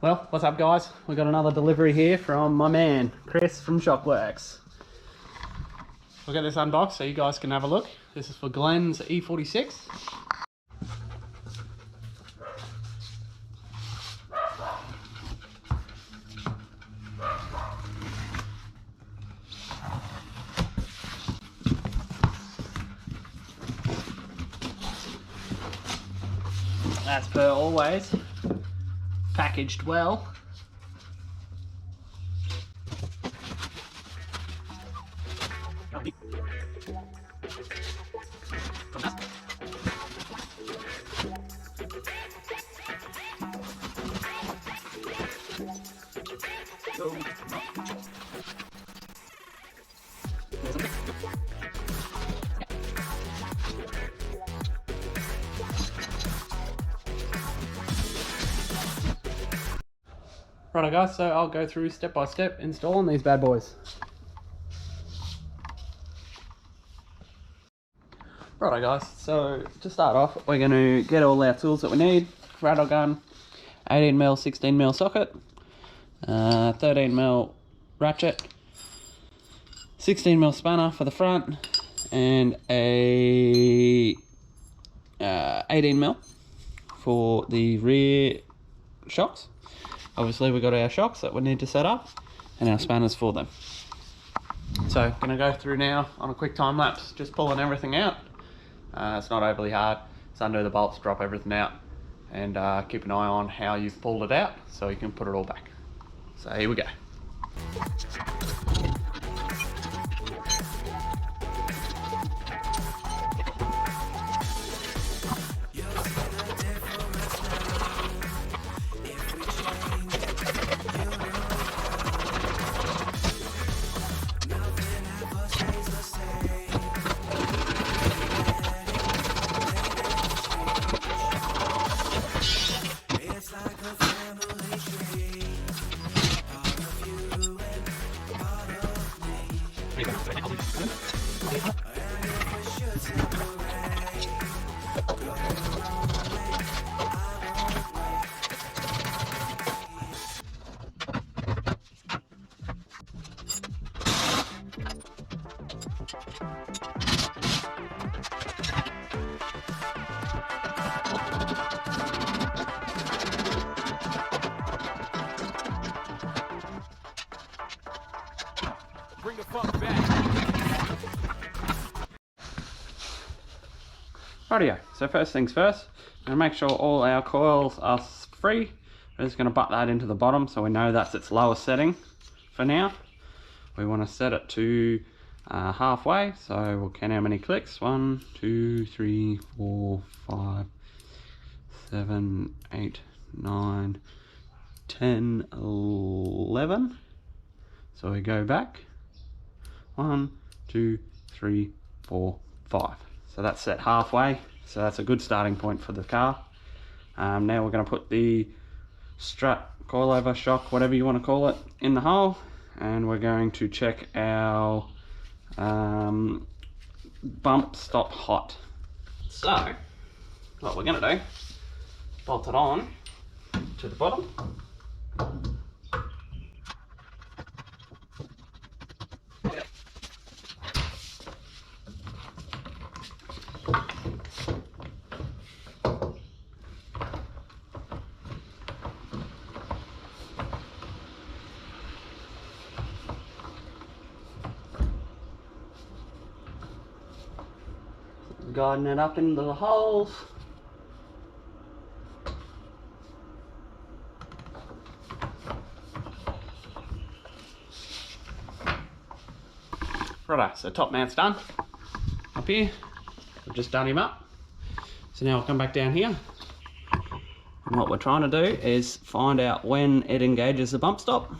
Well, what's up guys? We got another delivery here from my man, Chris from Shockworks. We'll get this unboxed so you guys can have a look. This is for Glens e46. As per always, packaged well. Righto guys, so I'll go through step by step installing these bad boys. Righto guys, so to start off we're going to get all our tools that we need. Rattle gun, 18mm, 16mm socket, 13mm ratchet, 16mm spanner for the front, and a 18mm for the rear shocks. Obviously we've got our shocks that we need to set up and our spanners for them. So I'm going to go through now on a quick time lapse, just pulling everything out. It's not overly hard. Just undo the bolts, drop everything out, and keep an eye on how you've pulled it out so you can put it all back. So here we go. Bring the funk back. Rightio, so first things first, I'm going to make sure all our coils are free. We're just going to butt that into the bottom so we know that's its lowest setting for now. We want to set it to halfway, so we'll count how many clicks. 1, 2, 3, 4, 5, 7, 8, 9, 10, 11. So we go back. 1, 2, 3, 4, 5. So that's set halfway. So that's a good starting point for the car. Now we're going to put the strut, coilover, shock, whatever you want to call it, in the hole, and we're going to check our bump stop hot. So what we're going to do, bolt it on to the bottom. Guiding it up into the holes. Righto, so top mount's done. Up here, we've just done him up. So now we'll come back down here. And what we're trying to do is find out when it engages the bump stop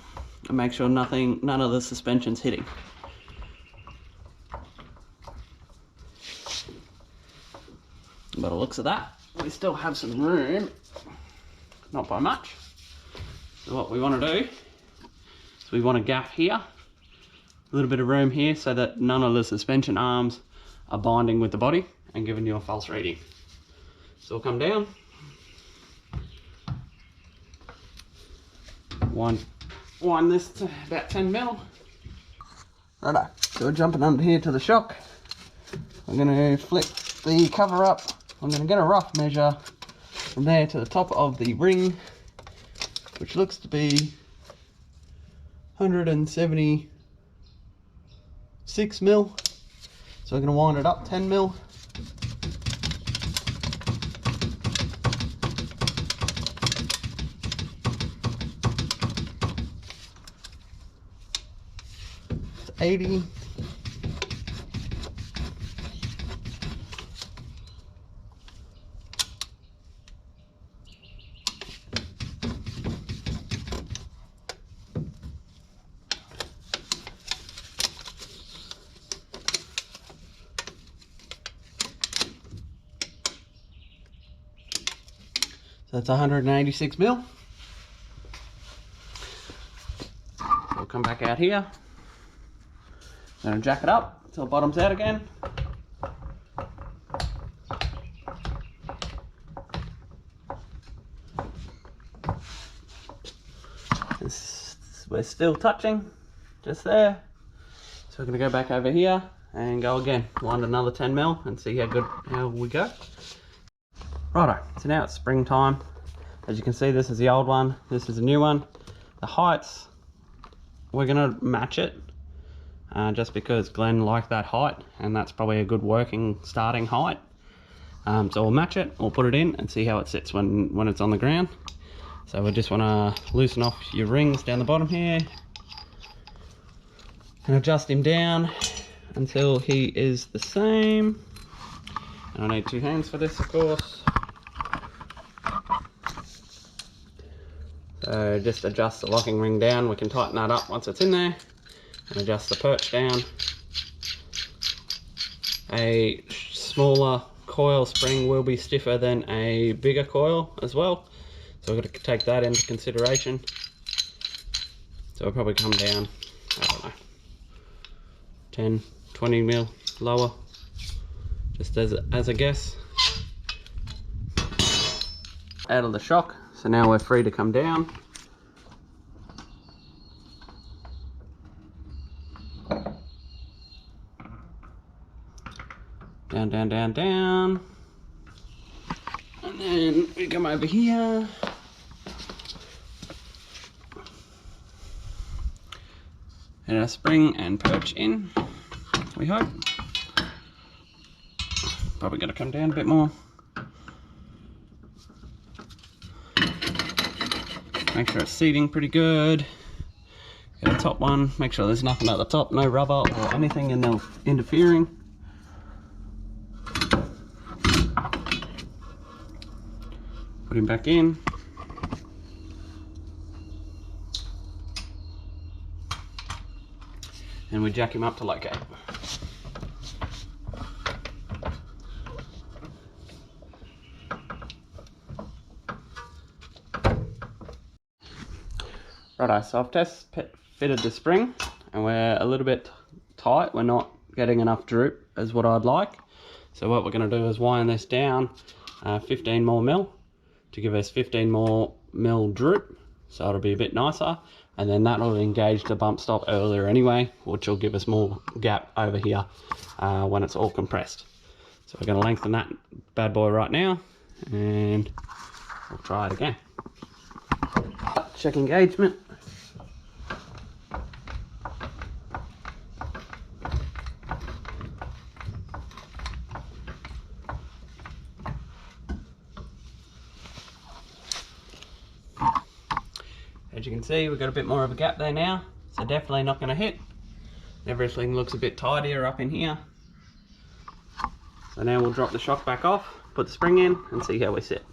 and make sure none of the suspension's hitting. By the looks of that, we still have some room, not by much. So what we want to do is we want a gap here, a little bit of room here so that none of the suspension arms are binding with the body and giving you a false reading. So we'll come down. wind this to about 10 mil. Righto, so we're jumping under here to the shock. I'm going to flip the cover up. I'm going to get a rough measure from there to the top of the ring, which looks to be 176 mil. So we're going to wind it up 10 mil. It's 80. So that's 186 mil. We'll come back out here. I'm going to jack it up until it bottoms out again. We're still touching, just there. So we're going to go back over here and go again. Wind another 10 mil and see how we go. Righto, so now it's springtime. As you can see, this is the old one, this is the new one. The heights, we're gonna match it, just because Glenn liked that height, and that's probably a good working starting height. So we'll match it, we'll put it in and see how it sits when it's on the ground. So we just wanna loosen off your rings down the bottom here, and adjust him down until he is the same. And I need 2 hands for this, of course. So just adjust the locking ring down. We can tighten that up once it's in there, and adjust the perch down. A smaller coil spring will be stiffer than a bigger coil as well, so we've got to take that into consideration. So it'll probably come down, I don't know, 10, 20 mil lower, just as a guess. Out of the shock, so now we're free to come down. Down, down, down, down. And then we come over here. And our spring and perch in, we hope. Probably gonna come down a bit more. Make sure it's seating pretty good. Get a top one, make sure there's nothing at the top, no rubber or anything in there interfering. Put him back in. And we jack him up to locate. Righto, so I've fitted the spring and we're a little bit tight. We're not getting enough droop as what I'd like. So what we're going to do is wind this down 15 more mil to give us 15 more mil droop. So it'll be a bit nicer. And then that'll engage the bump stop earlier anyway, which will give us more gap over here when it's all compressed. So we're going to lengthen that bad boy right now and we'll try it again. Check engagement. As you can see, we've got a bit more of a gap there now, so definitely not going to hit. Everything looks a bit tidier up in here. So now we'll drop the shock back off, put the spring in and see how we sit.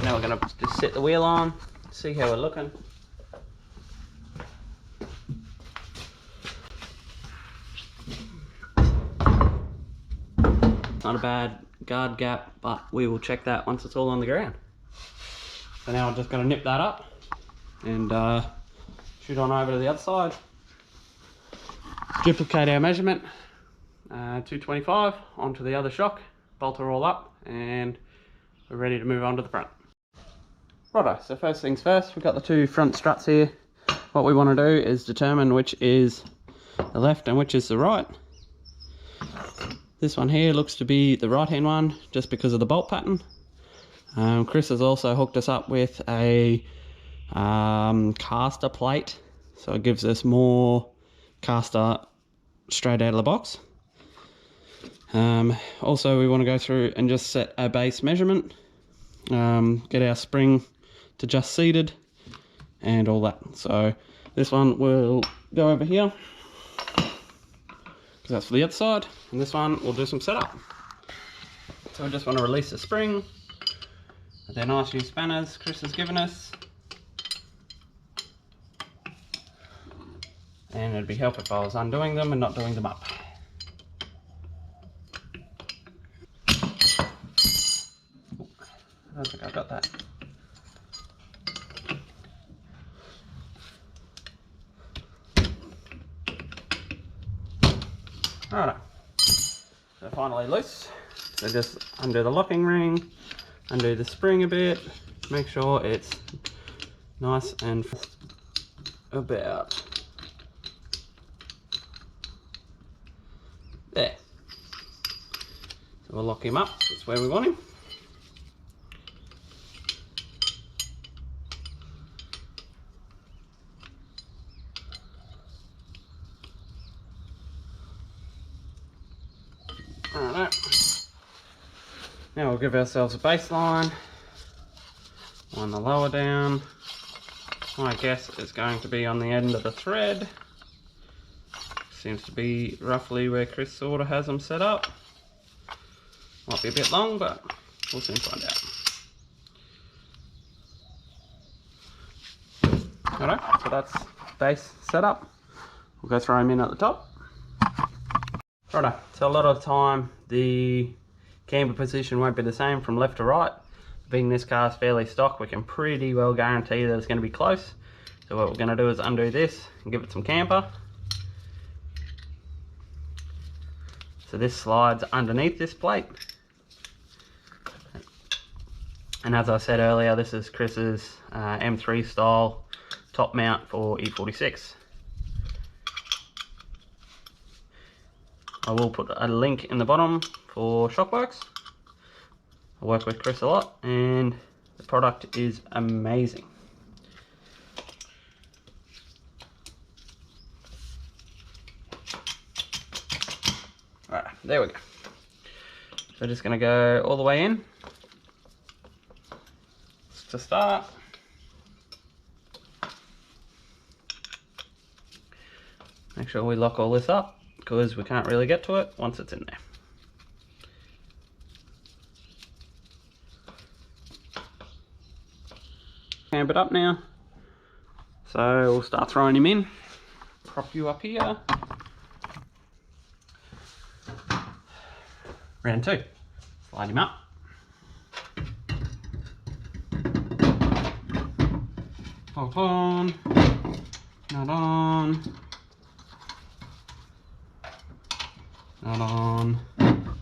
Now we're going to just set the wheel on, see how we're looking. Not a bad guard gap, but we will check that once it's all on the ground. So now I'm just going to nip that up and shoot on over to the other side. Duplicate our measurement, 225 onto the other shock, bolt her all up, and we're ready to move on to the front. Righto, so first things first, we've got the two front struts here. What we want to do is determine which is the left and which is the right. This one here looks to be the right hand one just because of the bolt pattern. Chris has also hooked us up with a caster plate, so it gives us more caster straight out of the box. Also we want to go through and just set a base measurement, get our spring to just seated and all that. So this one will go over here because that's for the outside, and this one we'll do some setup. So we just want to release the spring. They're nice new spanners Chris has given us, and it'd be helpful if I was undoing them and not doing them up. I don't think I got that. Alright, so finally loose. So just undo the locking ring, undo the spring a bit, make sure it's nice and about there. So we'll lock him up, that's where we want him. Alright, now we'll give ourselves a baseline on the lower down. My guess is going to be on the end of the thread. Seems to be roughly where Chris sort of has them set up. Might be a bit long, but we'll soon find out. Alright, so that's base setup. We'll go throw him in at the top. Righto, so a lot of the time the camber position won't be the same from left to right. Being this car is fairly stock, we can pretty well guarantee that it's going to be close. So what we're going to do is undo this and give it some camber. So this slides underneath this plate. And as I said earlier, this is Chris's M3 style top mount for E46. I will put a link in the bottom for Shockworks. I work with Chris a lot and the product is amazing. Alright, there we go. So just going to go all the way in to start. Make sure we lock all this up, because we can't really get to it once it's in there. Camp it up now. So we'll start throwing him in. Prop you up here. Round two. Slide him up. Hold on. Not on. Not on. Then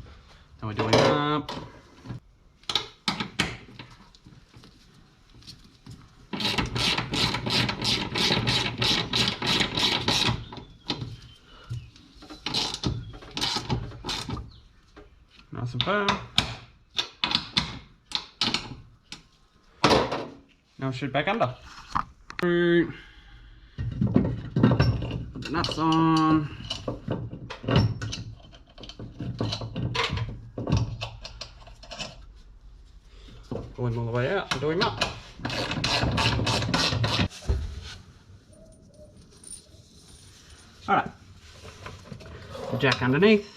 we're doing up. Nice and firm. Now shoot back under. Put the nuts on. Pull him all the way out and do him up. Alright. The jack underneath.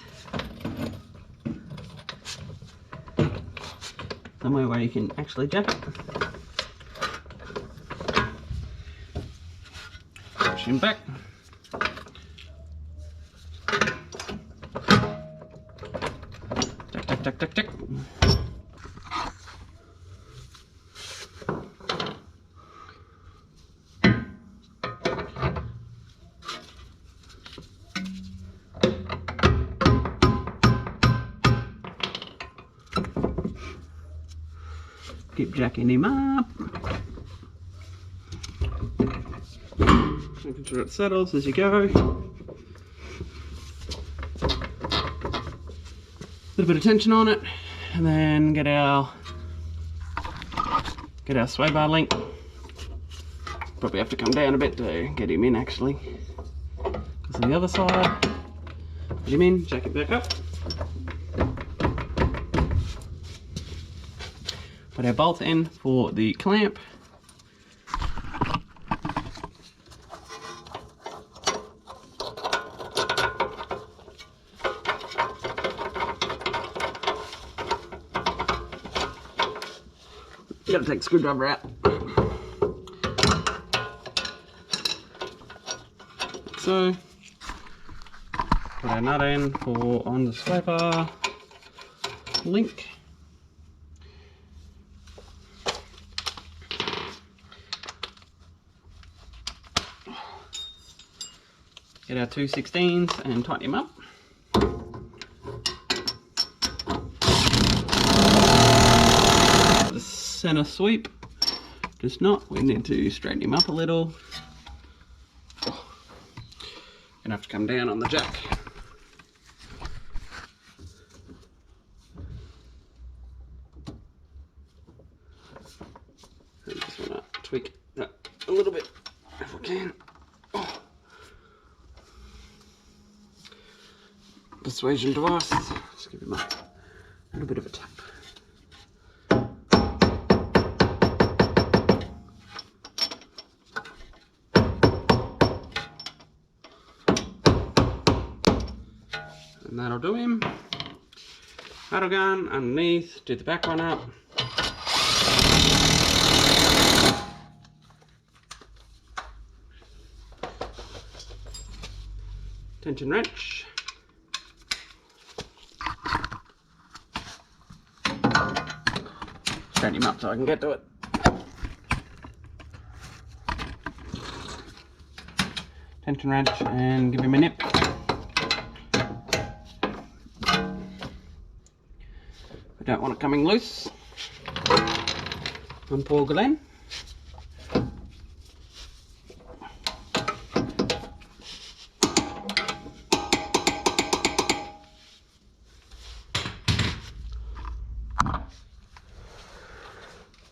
Somewhere where you can actually jack it. Push him back. Tick, tick, tick, tick, tick. keep jacking him up. Making sure it settles as you go. Little bit of tension on it, and then get our sway bar link. Probably have to come down a bit to get him in actually. Because on the other side, put him in, jack it back up. Put our bolt in for the clamp. Gotta take the screwdriver out. So, put our nut in for on the sway bar link. Get our 2/16s and tighten him up. The center sweep does not. We need to straighten him up a little. Gonna have to come down on the jack. I just want to tweak that a little bit if we can. Oh. Persuasion device. Just give him a little bit of a tap. And that'll do him. Rattle gun underneath, do the back one up. Tension wrench. Straighten him up so I can get to it. Tension wrench and give him a nip. I don't want it coming loose on poor Glen.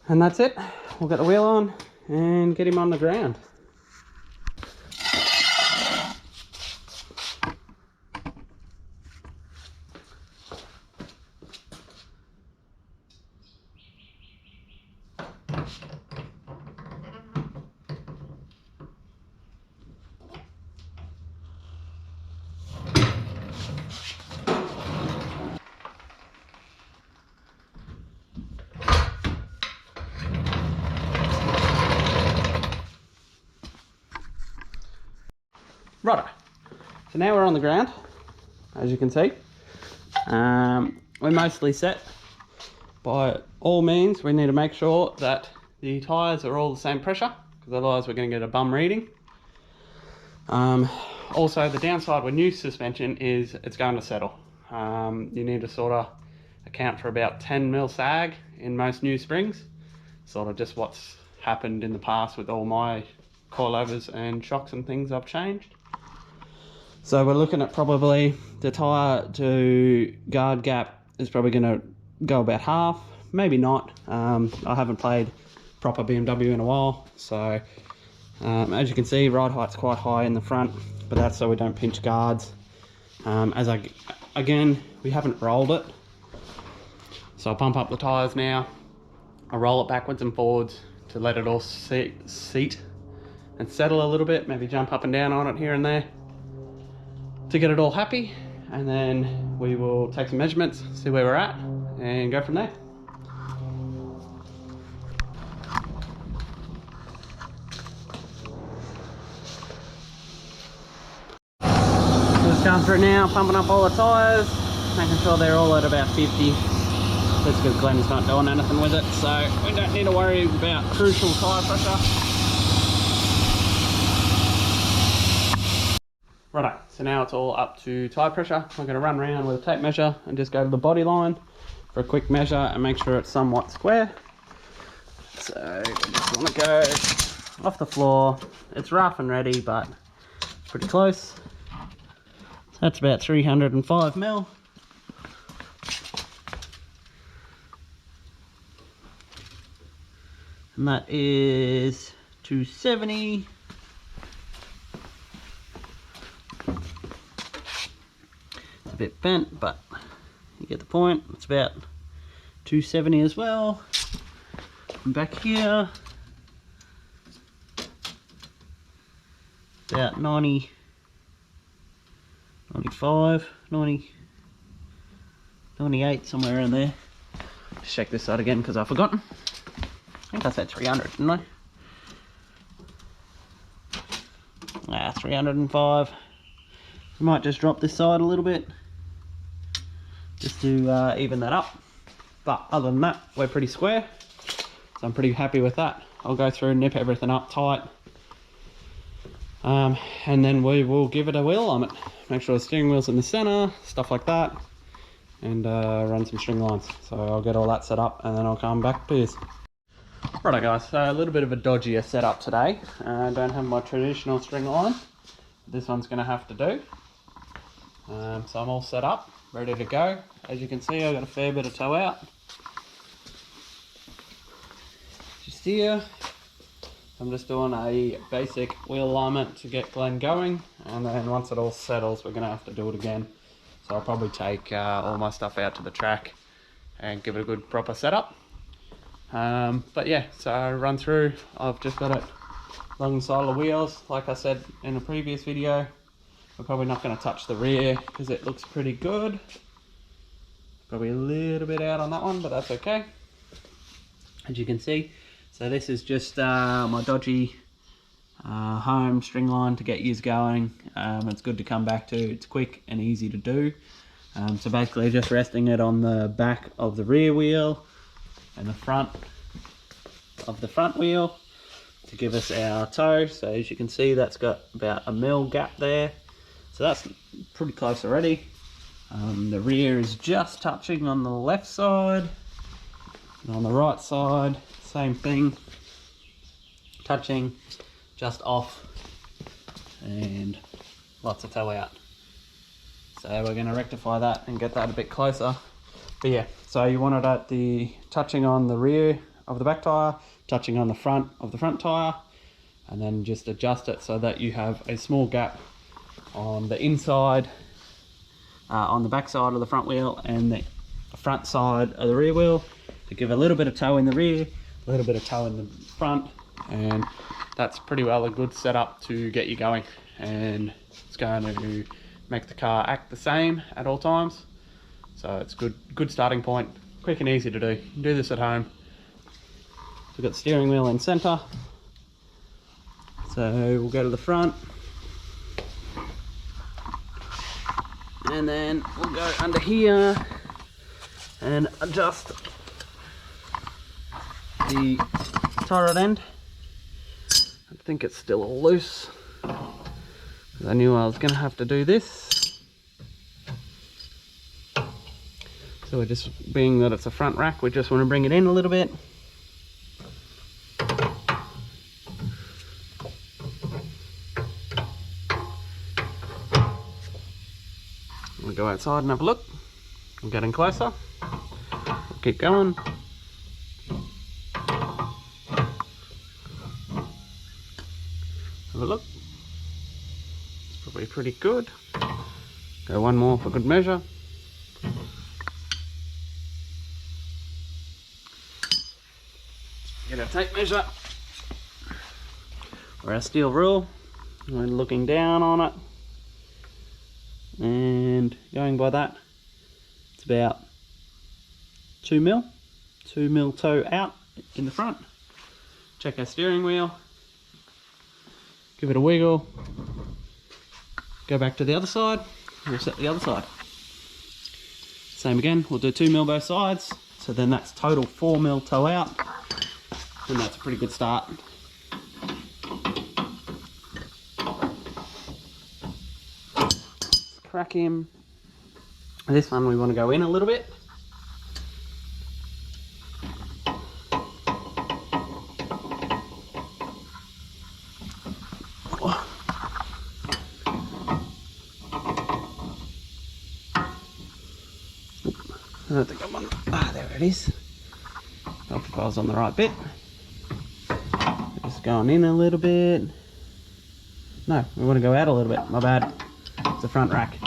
And that's it. We'll get the wheel on and get him on the ground. Righto, so now we're on the ground, as you can see. We're mostly set. By all means, we need to make sure that the tyres are all the same pressure, because otherwise we're going to get a bum reading. Also, the downside with new suspension is it's going to settle. You need to sort of account for about 10mm sag in most new springs. Sort of just what's happened in the past with all my coilovers and shocks and things I've changed. So we're looking at probably the tyre to guard gap is probably going to go about half, maybe not. I haven't played proper BMW in a while, so as you can see, ride height's quite high in the front, but that's so we don't pinch guards. Again, we haven't rolled it, so I'll pump up the tyres now. I'll roll it backwards and forwards to let it all seat and settle a little bit, maybe jump up and down on it here and there to get it all happy, and then we will take some measurements, see where we're at, and go from there. Just going through now, pumping up all the tyres, making sure they're all at about 50. That's because Glen's not doing anything with it, so we don't need to worry about crucial tyre pressure. Righto, so now it's all up to tyre pressure. I'm going to run around with a tape measure and just go to the body line for a quick measure and make sure it's somewhat square. So we just want to go off the floor. It's rough and ready, but pretty close. So that's about 305 mil. And that is 270. It's a bit bent, but you get the point. It's about 270 as well. And back here, about 90, 95, 90, 98, somewhere around there. Just check this side again because I've forgotten. I think I said 300, didn't I? Ah, 305. We might just drop this side a little bit just to even that up. But other than that, we're pretty square. So I'm pretty happy with that. I'll go through and nip everything up tight. And then we will give it a wheel on it. Make sure the steering wheel's in the center, stuff like that. And run some string lines. So I'll get all that set up and then I'll come back to this. Righto guys, so a little bit of a dodgier setup today. I don't have my traditional string line. This one's going to have to do. So I'm all set up, ready to go. As you can see, I've got a fair bit of tow out. Just here, I'm just doing a basic wheel alignment to get Glen going. And then once it all settles, we're going to have to do it again. So I'll probably take all my stuff out to the track and give it a good proper setup. But yeah, so I run through, I've just got it along the side of the wheels. Like I said in a previous video, we're probably not going to touch the rear because it looks pretty good. Probably a little bit out on that one, but that's okay. As you can see, so this is just my dodgy home string line to get yous going. It's good to come back to, it's quick and easy to do. So basically just resting it on the back of the rear wheel and the front of the front wheel to give us our toe. So as you can see, that's got about a mil gap there, so that's pretty close already. The rear is just touching on the left side, and on the right side same thing, touching just off, and lots of toe out. So we're going to rectify that and get that a bit closer. But yeah, so you want it at the touching on the rear of the back tyre, touching on the front of the front tyre, and then just adjust it so that you have a small gap on the inside, on the back side of the front wheel and the front side of the rear wheel, to give a little bit of toe in the rear, a little bit of toe in the front, and that's pretty well a good setup to get you going. And it's going to make the car act the same at all times. So it's good starting point, quick and easy to do. You can do this at home. So we've got the steering wheel in center. So we'll go to the front. And then we'll go under here and adjust the tie rod end. I think it's still loose. I knew I was going to have to do this. So we're just, being that it's a front rack, we just want to bring it in a little bit. We'll go outside and have a look. I'm getting closer. We'll keep going. Have a look. It's probably pretty good. Go one more for good measure. Get our tape measure or our steel rule. We're looking down on it and going by that, it's about 2 mil toe out in the front. Check our steering wheel, give it a wiggle, go back to the other side, we'll set the other side. Same again, we'll do 2 mil both sides, so then that's total 4 mil toe out, and that's a pretty good start. Let's crack him. This one we want to go in a little bit. I don't think I'm on. Ah, there it is. Hope if I was on the right bit. Just going in a little bit. No, we want to go out a little bit. My bad. It's the front rack.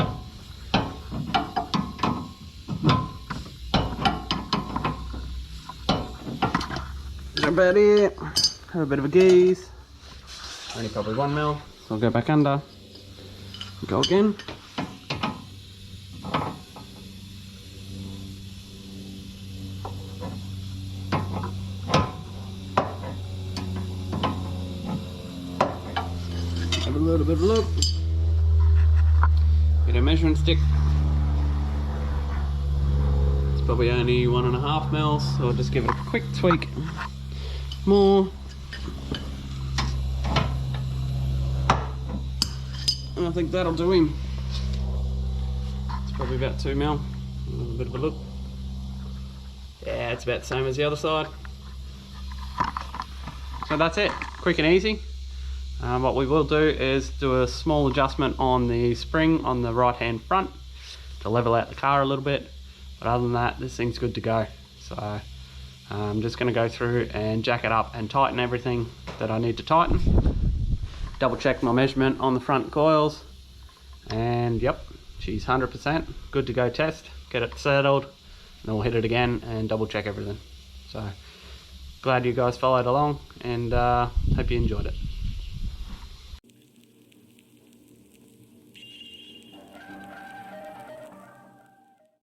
That's about it. Have a bit of a gaze. Only probably 1 mil. So I'll go back under. Go again. Have a little bit of a look. Get a measuring stick. It's probably only 1.5 mils, so I'll just give it a quick tweak. More. And I think that'll do him. It's probably about 2 mil. A little bit of a look. Yeah, it's about the same as the other side. So that's it, quick and easy. What we will do is do a small adjustment on the spring on the right hand front to level out the car a little bit. But other than that, this thing's good to go. So I'm just going to go through and jack it up and tighten everything that I need to tighten. Double check my measurement on the front coils, and yep, she's 100% good to go test. Get it settled, and then we'll hit it again and double check everything. So glad you guys followed along, and hope you enjoyed it.